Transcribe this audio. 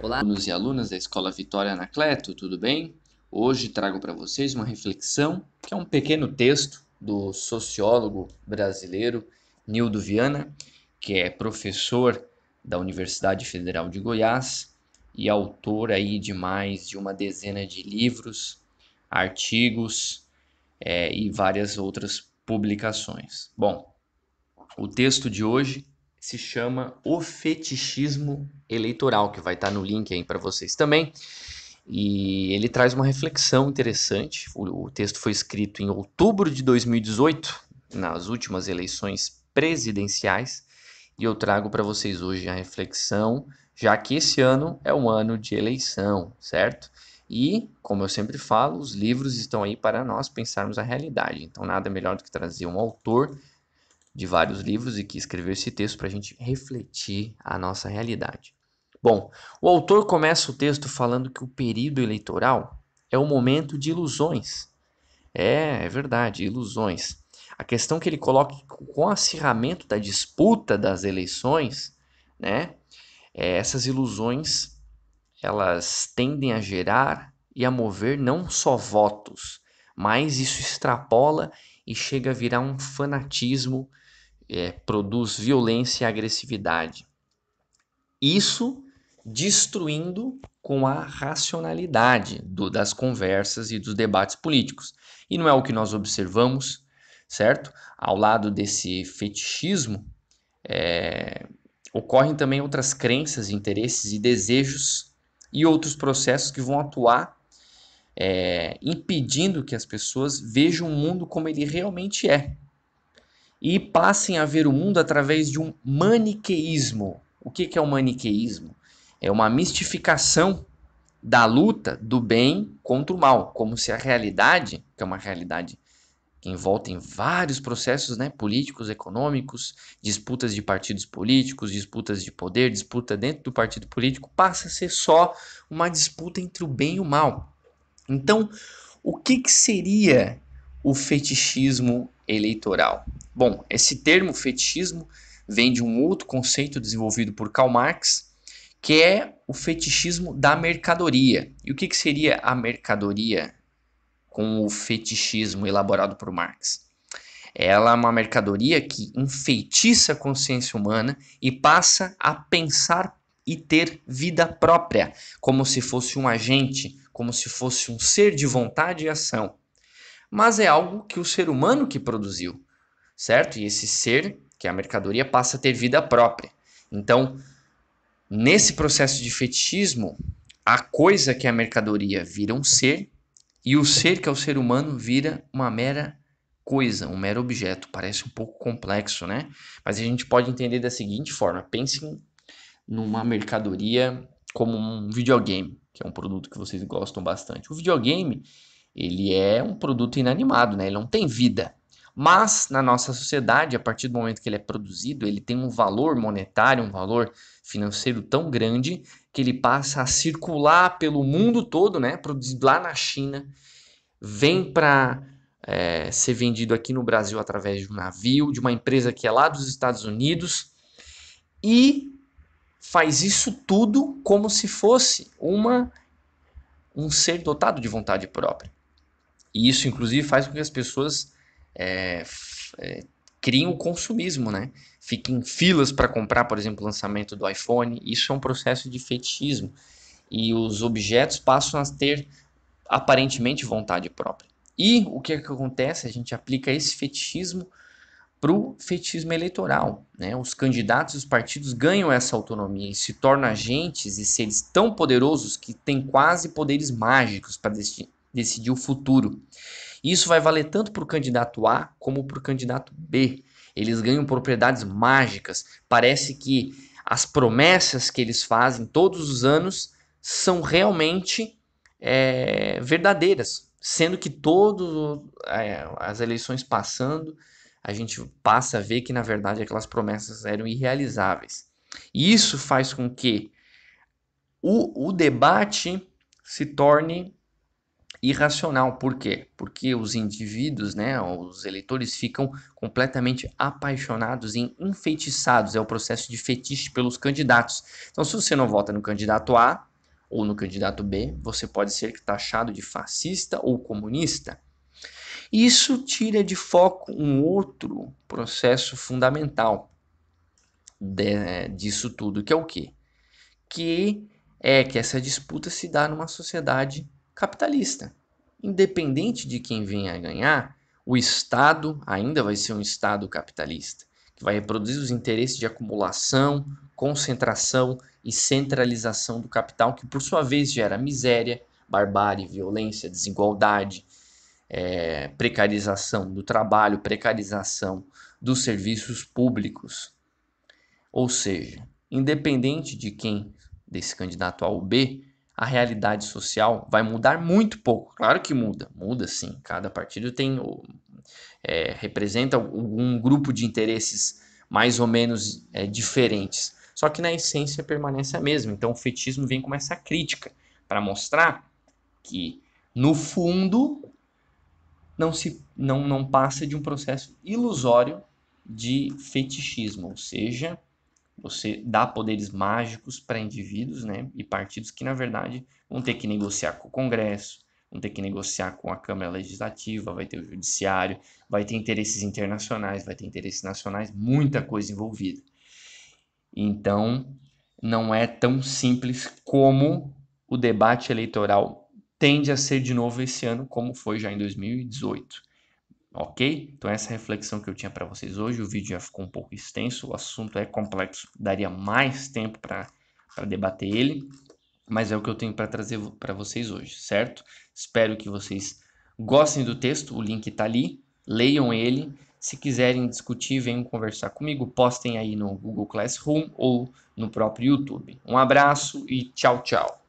Olá, alunos e alunas da Escola Vitória Anacleto, tudo bem? Hoje trago para vocês uma reflexão, que é um pequeno texto do sociólogo brasileiro Nildo Viana, que é professor da Universidade Federal de Goiás e autor aí de mais de uma dezena de livros, artigos, e várias outras publicações. Bom, o texto de hoje se chama O Fetichismo Eleitoral, que vai estar no link aí para vocês também. E ele traz uma reflexão interessante. O texto foi escrito em outubro de 2018, nas últimas eleições presidenciais, e eu trago para vocês hoje a reflexão, já que esse ano é um ano de eleição, certo? E, como eu sempre falo, os livros estão aí para nós pensarmos a realidade. Então, nada melhor do que trazer um autor de vários livros e que escreveu esse texto para a gente refletir a nossa realidade. Bom, o autor começa o texto falando que o período eleitoral é um momento de ilusões. É verdade, ilusões. A questão que ele coloca é que com o acirramento da disputa das eleições, né, essas ilusões elas tendem a gerar e a mover não só votos, mas isso extrapola e chega a virar um fanatismo, produz violência e agressividade. Isso destruindo com a racionalidade das conversas e dos debates políticos. E não é o que nós observamos, certo? Ao lado desse fetichismo, ocorrem também outras crenças, interesses e desejos e outros processos que vão atuar impedindo que as pessoas vejam o mundo como ele realmente é e passem a ver o mundo através de um maniqueísmo. O que é o maniqueísmo? É uma mistificação da luta do bem contra o mal, como se a realidade, que é uma realidade que envolve em vários processos, né, políticos, econômicos, disputas de partidos políticos, disputas de poder, disputa dentro do partido político, passa a ser só uma disputa entre o bem e o mal. Então, o que seria o fetichismo eleitoral? Bom, esse termo fetichismo vem de um outro conceito desenvolvido por Karl Marx, que é o fetichismo da mercadoria. E o que seria a mercadoria com o fetichismo elaborado por Marx? Ela é uma mercadoria que enfeitiça a consciência humana e passa a pensar e ter vida própria, como se fosse um agente, como se fosse um ser de vontade e ação. Mas é algo que o ser humano que produziu, certo? E esse ser, que é a mercadoria, passa a ter vida própria. Então, nesse processo de fetichismo, a coisa que é a mercadoria vira um ser e o ser que é o ser humano vira uma mera coisa, um mero objeto. Parece um pouco complexo, né? Mas a gente pode entender da seguinte forma: pensem numa mercadoria como um videogame, que é um produto que vocês gostam bastante. O videogame, ele é um produto inanimado, né? Ele não tem vida. Mas na nossa sociedade, a partir do momento que ele é produzido, ele tem um valor monetário, um valor financeiro tão grande que ele passa a circular pelo mundo todo, né? Produzido lá na China, vem para ser vendido aqui no Brasil através de um navio, de uma empresa que é lá dos Estados Unidos, e faz isso tudo como se fosse um ser dotado de vontade própria. E isso, inclusive, faz com que as pessoas é, criem o consumismo, né? Fiquem em filas para comprar, por exemplo, o lançamento do iPhone. Isso é um processo de fetichismo. E os objetos passam a ter aparentemente vontade própria. E o que acontece? A gente aplica esse fetichismo para o fetichismo eleitoral, né? Os candidatos e os partidos ganham essa autonomia e se tornam agentes e seres tão poderosos que têm quase poderes mágicos para decidir o futuro. E isso vai valer tanto para o candidato A como para o candidato B. Eles ganham propriedades mágicas. Parece que as promessas que eles fazem todos os anos são realmente verdadeiras, sendo que todas as eleições passando, a gente passa a ver que na verdade aquelas promessas eram irrealizáveis. E isso faz com que o debate se torne irracional. Por quê? Porque os indivíduos, né, os eleitores ficam completamente apaixonados e enfeitiçados. É o processo de fetiche pelos candidatos. Então, se você não vota no candidato A ou no candidato B, você pode ser taxado de fascista ou comunista. Isso tira de foco um outro processo fundamental disso tudo, que é o quê? Que essa disputa se dá numa sociedade capitalista. Independente de quem venha a ganhar, o Estado ainda vai ser um Estado capitalista, que vai reproduzir os interesses de acumulação, concentração e centralização do capital, que por sua vez gera miséria, barbárie, violência, desigualdade, precarização do trabalho, precarização dos serviços públicos. Ou seja, independente de quem, desse candidato A ou B, a realidade social vai mudar muito pouco. Claro que muda, muda sim. Cada partido representa um grupo de interesses mais ou menos diferentes. Só que na essência permanece a mesma. Então o fetichismo vem com essa crítica para mostrar que, no fundo, não passa de um processo ilusório de fetichismo, ou seja, você dá poderes mágicos para indivíduos, né, e partidos que, na verdade, vão ter que negociar com o Congresso, vão ter que negociar com a Câmara Legislativa, vai ter o Judiciário, vai ter interesses internacionais, vai ter interesses nacionais, muita coisa envolvida. Então, não é tão simples como o debate eleitoral tende a ser de novo esse ano, como foi já em 2018. Ok? Então essa é a reflexão que eu tinha para vocês hoje. O vídeo já ficou um pouco extenso, o assunto é complexo, daria mais tempo para debater ele, mas é o que eu tenho para trazer para vocês hoje, certo? Espero que vocês gostem do texto, o link está ali, leiam ele. Se quiserem discutir, venham conversar comigo, postem aí no Google Classroom ou no próprio YouTube. Um abraço e tchau, tchau.